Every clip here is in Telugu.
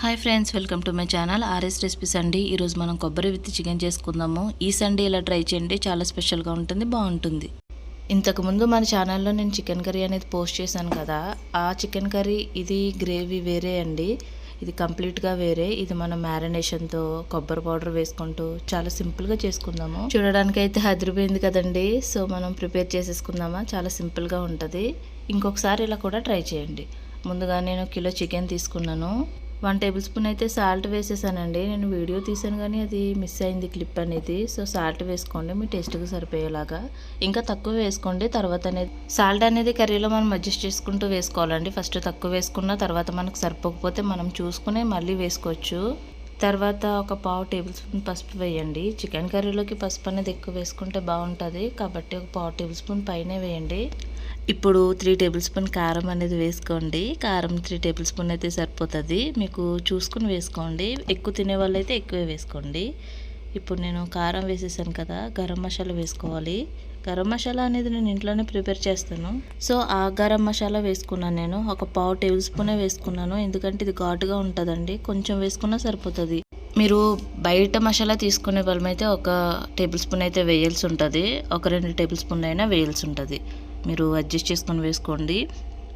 Hi friends, welcome to my channel RS recipes అండి. ఈరోజు మనం కొబ్బరి విత్ చికెన్ చేసుకుందాము. ఈ సండే ఇలా ట్రై చేయండి, చాలా స్పెషల్గా ఉంటుంది, బాగుంటుంది. ఇంతకుముందు మన ఛానల్లో నేను చికెన్ కర్రీ అనేది పోస్ట్ చేశాను కదా, ఆ చికెన్ కర్రీ ఇది గ్రేవీ వేరే అండి. ఇది కంప్లీట్గా వేరే. ఇది మనం మ్యారినేషన్తో కొబ్బరి పౌడర్ వేసుకుంటూ చాలా సింపుల్గా చేసుకుందాము. చూడడానికి అయితే అదిరిపోయింది కదండి. సో మనం ప్రిపేర్ చేసేసుకుందామా, చాలా సింపుల్గా ఉంటుంది. ఇంకొకసారి ఇలా కూడా ట్రై చేయండి. ముందుగా నేను కిలో చికెన్ తీసుకున్నాను. 1 టేబుల్ స్పూన్ అయితే సాల్ట్ వేసేసానండి. నేను వీడియో తీసాను కానీ అది మిస్ అయింది క్లిప్ అనేది. సో సాల్ట్ వేసుకోండి మీ టేస్ట్కి సరిపోయేలాగా. ఇంకా తక్కువ వేసుకోండి. తర్వాత అనేది సాల్ట్ అనేది కర్రీలో మనం అడ్జస్ట్ చేసుకుంటూ వేసుకోవాలండి. ఫస్ట్ తక్కువ వేసుకున్న తర్వాత మనకు సరిపోకపోతే మనం చూసుకుని మళ్ళీ వేసుకోవచ్చు. తర్వాత ఒక 1/2 టేబుల్ స్పూన్ పసుపు వేయండి. చికెన్ కర్రీలోకి పసుపు అనేది ఎక్కువ వేసుకుంటే బాగుంటుంది కాబట్టి ఒక 1/2 టేబుల్ స్పూన్ పైనే వేయండి. ఇప్పుడు 3 టేబుల్ స్పూన్ కారం అనేది వేసుకోండి. కారం 3 టేబుల్ స్పూన్ అయితే సరిపోతుంది. మీకు చూసుకుని వేసుకోండి. ఎక్కువ తినే వాళ్ళు అయితే ఎక్కువే వేసుకోండి. ఇప్పుడు నేను కారం వేసేసాను కదా, గరం మసాలా వేసుకోవాలి. గరం మసాలా అనేది నేను ఇంట్లోనే ప్రిపేర్ చేస్తాను. సో ఆ గరం మసాలా వేసుకున్నాను. నేను ఒక 1/2 టేబుల్ స్పూనే వేసుకున్నాను, ఎందుకంటే ఇది ఘాటుగా ఉంటుందండి. కొంచెం వేసుకున్నా సరిపోతుంది. మీరు బయట మసాలా తీసుకునే వాళ్ళమైతే ఒక టేబుల్ స్పూన్ అయితే వేయాల్సి ఉంటుంది. ఒక 2 టేబుల్ స్పూన్లు అయినా వేయాల్సి ఉంటుంది. మీరు అడ్జస్ట్ చేసుకొని వేసుకోండి.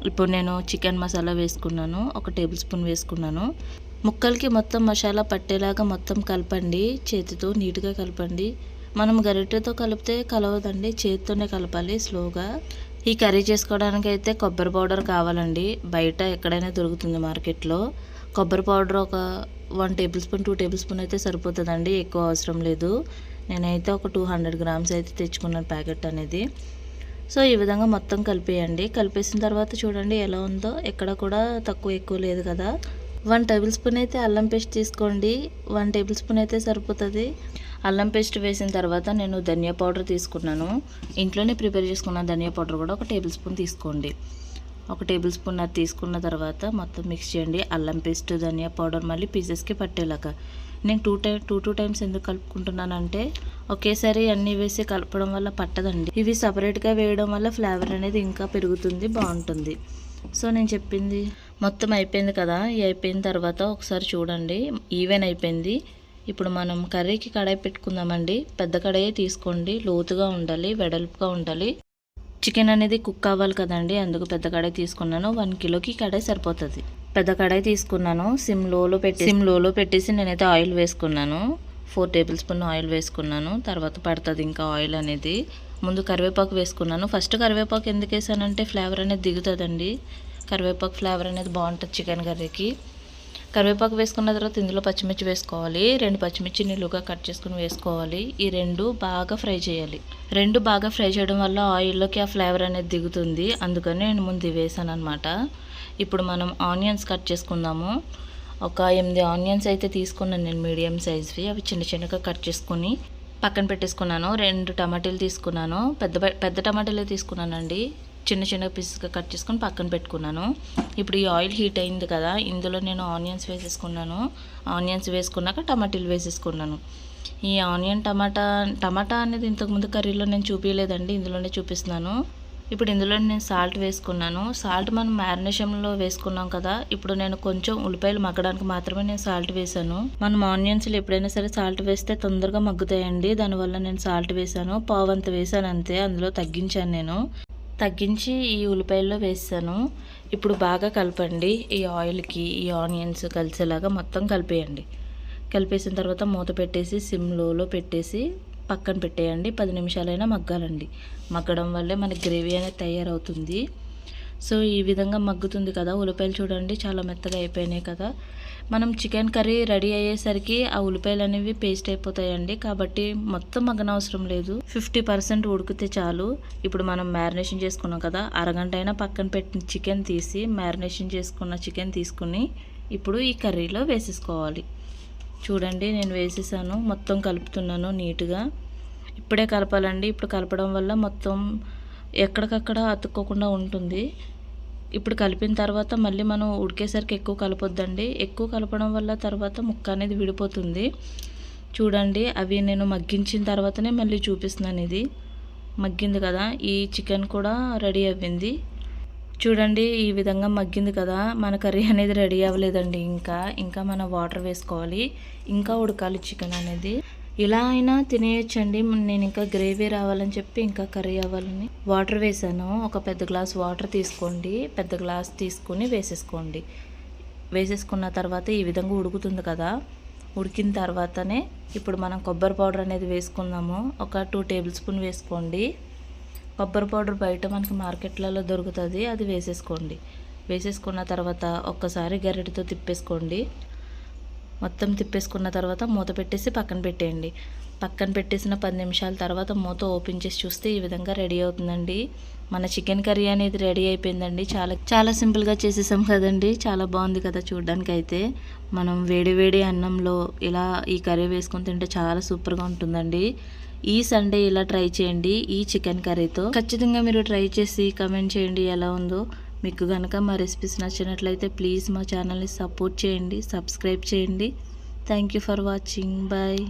ఇప్పుడు నేను చికెన్ మసాలా వేసుకున్నాను, ఒక టేబుల్ స్పూన్ వేసుకున్నాను. ముక్కలకి మొత్తం మసాలా పట్టేలాగా మొత్తం కలపండి. చేతితో నీట్గా కలపండి. మనం గరిటెతో కలిపితే కలవదండి, చేతితోనే కలపాలి స్లోగా. ఈ కర్రీ చేసుకోవడానికి అయితే కొబ్బరి పౌడర్ కావాలండి. బయట ఎక్కడైనా దొరుకుతుంది మార్కెట్లో. కొబ్బరి పౌడర్ ఒక 1 టేబుల్ స్పూన్ 2 టేబుల్ స్పూన్ అయితే సరిపోతుందండి, ఎక్కువ అవసరం లేదు. నేనైతే ఒక 200 గ్రామ్స్ అయితే తెచ్చుకున్నాను ప్యాకెట్ అనేది. సో ఈ విధంగా మొత్తం కలిపేయండి. కలిపేసిన తర్వాత చూడండి ఎలా ఉందో, ఎక్కడ కూడా తక్కువ ఎక్కువ లేదు కదా. 1 టేబుల్ స్పూన్ అయితే అల్లం పేస్ట్ తీసుకోండి. 1 టేబుల్ స్పూన్ అయితే సరిపోతుంది. అల్లం పేస్ట్ వేసిన తర్వాత నేను ధనియా పౌడర్ తీసుకున్నాను. ఇంట్లోనే ప్రిపేర్ చేసుకున్న ధనియా పౌడర్ కూడా ఒక టేబుల్ స్పూన్ తీసుకోండి. ఒక టేబుల్ స్పూన్ అది తీసుకున్న తర్వాత మొత్తం మిక్స్ చేయండి. అల్లం పేస్ట్, ధనియా పౌడర్ మళ్ళీ పీసెస్కి పట్టేలాగా. నేను టూ టైమ్స్ ఎందుకు కలుపుకుంటున్నానంటే ఒకేసారి అన్నీ వేసి కలపడం వల్ల పట్టదండి. ఇవి సపరేట్గా వేయడం వల్ల ఫ్లేవర్ అనేది ఇంకా పెరుగుతుంది, బాగుంటుంది. సో నేను చెప్పింది మొత్తం అయిపోయింది కదా. ఈ అయిపోయిన తర్వాత ఒకసారి చూడండి, ఈవెన్ అయిపోయింది. ఇప్పుడు మనం కర్రీకి కడాయి పెట్టుకుందామండి. పెద్ద కడాయి తీసుకోండి, లోతుగా ఉండాలి, వెడల్పుగా ఉండాలి. చికెన్ అనేది కుక్ అవ్వాలి కదండి, అందుకు పెద్ద కడాయి తీసుకున్నాను. 1 కిలోకి కడాయి సరిపోతుంది. పెద్ద కడాయి తీసుకున్నాను. సిమ్ లోలో పెట్టేసి నేనైతే ఆయిల్ వేసుకున్నాను. 4 టేబుల్ స్పూన్ ఆయిల్ వేసుకున్నాను. తర్వాత పడుతుంది ఇంకా ఆయిల్ అనేది. ముందు కరివేపాకు వేసుకున్నాను. ఫస్ట్ కరివేపాకు ఎందుకు వేసానంటే ఫ్లేవర్ అనేది దిగుతుందండి. కరివేపాకు ఫ్లేవర్ అనేది బాగుంటుంది చికెన్ కర్రీకి. కరివేపాకు వేసుకున్న తర్వాత ఇందులో పచ్చిమిర్చి వేసుకోవాలి. 2 పచ్చిమిర్చి నిలువుగా కట్ చేసుకుని వేసుకోవాలి. ఈ 2 బాగా ఫ్రై చేయాలి. 2 బాగా ఫ్రై చేయడం వల్ల ఆయిల్లోకి ఆ ఫ్లేవర్ అనేది దిగుతుంది. అందుకని నేను ముందు వేసాను అనమాట. ఇప్పుడు మనం ఆనియన్స్ కట్ చేసుకుందాము. ఒక 8 ఆనియన్స్ అయితే తీసుకున్నాను నేను, మీడియం సైజ్వి. అవి చిన్న చిన్నగా కట్ చేసుకుని పక్కన పెట్టేసుకున్నాను. 2 టమాటాలు తీసుకున్నాను. పెద్ద టమాటాలే తీసుకున్నానండి. చిన్న చిన్న పీసెస్గా కట్ చేసుకొని పక్కన పెట్టుకున్నాను. ఇప్పుడు ఈ ఆయిల్ హీట్ అయింది కదా, ఇందులో నేను ఆనియన్స్ వేసేసుకున్నాను. ఆనియన్స్ వేసుకున్నాక టమాటాలు వేసేసుకున్నాను. ఈ ఆనియన్ టమాటా అనేది ఇంతకుముందు కర్రీలో నేను చూపించలేదండి, ఇందులోనే చూపిస్తున్నాను. ఇప్పుడు ఇందులో నేను సాల్ట్ వేసుకున్నాను. సాల్ట్ మనం మ్యారినేషన్లో వేసుకున్నాం కదా. ఇప్పుడు నేను కొంచెం ఉల్లిపాయలు మగ్గడానికి మాత్రమే నేను సాల్ట్ వేసాను. మనం ఆనియన్స్లో ఎప్పుడైనా సరే సాల్ట్ వేస్తే తొందరగా మగ్గుతాయండి, దానివల్ల నేను సాల్ట్ వేసాను. పావంత వేసాను అంతే, అందులో తగ్గించి ఈ ఉల్లిపాయల్లో వేసాను. ఇప్పుడు బాగా కలపండి. ఈ ఆయిల్కి ఈ ఆనియన్స్ కలిసేలాగా మొత్తం కలిపేయండి. కలిపేసిన తర్వాత మూత పెట్టేసి సిమ్లో పెట్టేసి పక్కన పెట్టేయండి. 10 నిమిషాలైనా మగ్గాలండి. మగ్గడం వల్లే మనకి గ్రేవీ అనేది తయారవుతుంది. సో ఈ విధంగా మగ్గుతుంది కదా. ఉల్లిపాయలు చూడండి చాలా మెత్తగా అయిపోయినాయి కదా. మనం చికెన్ కర్రీ రెడీ అయ్యేసరికి ఆ ఉల్లిపాయలు అనేవి పేస్ట్ అయిపోతాయండి. కాబట్టి మొత్తం మగ్గనవసరం లేదు, 50% ఉడికితే చాలు. ఇప్పుడు మనం మ్యారినేషన్ చేసుకున్నాం కదా, అరగంట అయినా పక్కన పెట్టిన చికెన్ తీసి మ్యారినేషన్ చేసుకున్న చికెన్ తీసుకుని ఇప్పుడు ఈ కర్రీలో వేసేసుకోవాలి. చూడండి నేను వేసేసాను. మొత్తం కలుపుతున్నాను నీట్గా. ఇప్పుడే కలపాలండి. ఇప్పుడు కలపడం వల్ల మొత్తం ఎక్కడికక్కడ అతుక్కోకుండా ఉంటుంది. ఇప్పుడు కలిపిన తర్వాత మళ్ళీ మనం ఉడికేసరికి ఎక్కువ కలపొద్దండి. ఎక్కువ కలపడం వల్ల తర్వాత ముక్క అనేది విడిపోతుంది. చూడండి అవి నేను మగ్గించిన తర్వాతనే మళ్ళీ చూపిస్తున్నాను. ఇది మగ్గింది కదా. ఈ చికెన్ కూడా రెడీ అవ్వింది. చూడండి ఈ విధంగా మగ్గింది కదా, మన కర్రీ అనేది రెడీ అవ్వలేదండి. ఇంకా మనం వాటర్ వేసుకోవాలి, ఇంకా ఉడకాలి చికెన్ అనేది. ఇలా అయినా తినేయచ్చండి. నేను ఇంకా గ్రేవీ రావాలని చెప్పి ఇంకా కర్రీ అవ్వాలని వాటర్ వేసాను. ఒక పెద్ద గ్లాస్ వాటర్ తీసుకోండి, పెద్ద గ్లాస్ తీసుకుని వేసేసుకోండి. వేసేసుకున్న తర్వాత ఈ విధంగా ఉడుకుతుంది కదా, ఉడికిన తర్వాతనే ఇప్పుడు మనం కొబ్బరి పౌడర్ అనేది వేసుకుందాము. ఒక 2 టేబుల్ స్పూన్ వేసుకోండి. కొబ్బరి పౌడర్ బయట మనకి మార్కెట్లలో దొరుకుతుంది, అది వేసేసుకోండి. వేసేసుకున్న తర్వాత ఒక్కసారి గరిటెతో తిప్పేసుకోండి. మొత్తం తిప్పేసుకున్న తర్వాత మూత పెట్టేసి పక్కన పెట్టేయండి. పక్కన పెట్టేసిన 10 నిమిషాల తర్వాత మూత ఓపెన్ చేసి చూస్తే ఈ విధంగా రెడీ అవుతుందండి. మన చికెన్ కర్రీ అనేది రెడీ అయిపోయిందండి. చాలా సింపుల్గా చేసేసాం కదండి. చాలా బాగుంది కదా చూడడానికి. అయితే మనం వేడి అన్నంలో ఇలా ఈ కర్రీ వేసుకొని తింటే చాలా సూపర్గా ఉంటుందండి. ఈ సండే ఇలా ట్రై చేయండి ఈ చికెన్ కర్రీతో. ఖచ్చితంగా మీరు ట్రై చేసి కమెంట్ చేయండి ఎలా ఉందో. మీకు కనుక మా రెసిపీస్ నచ్చినట్లయితే ప్లీజ్ మా ఛానల్ని సపోర్ట్ చేయండి, సబ్స్క్రైబ్ చేయండి. Thank you for watching. Bye.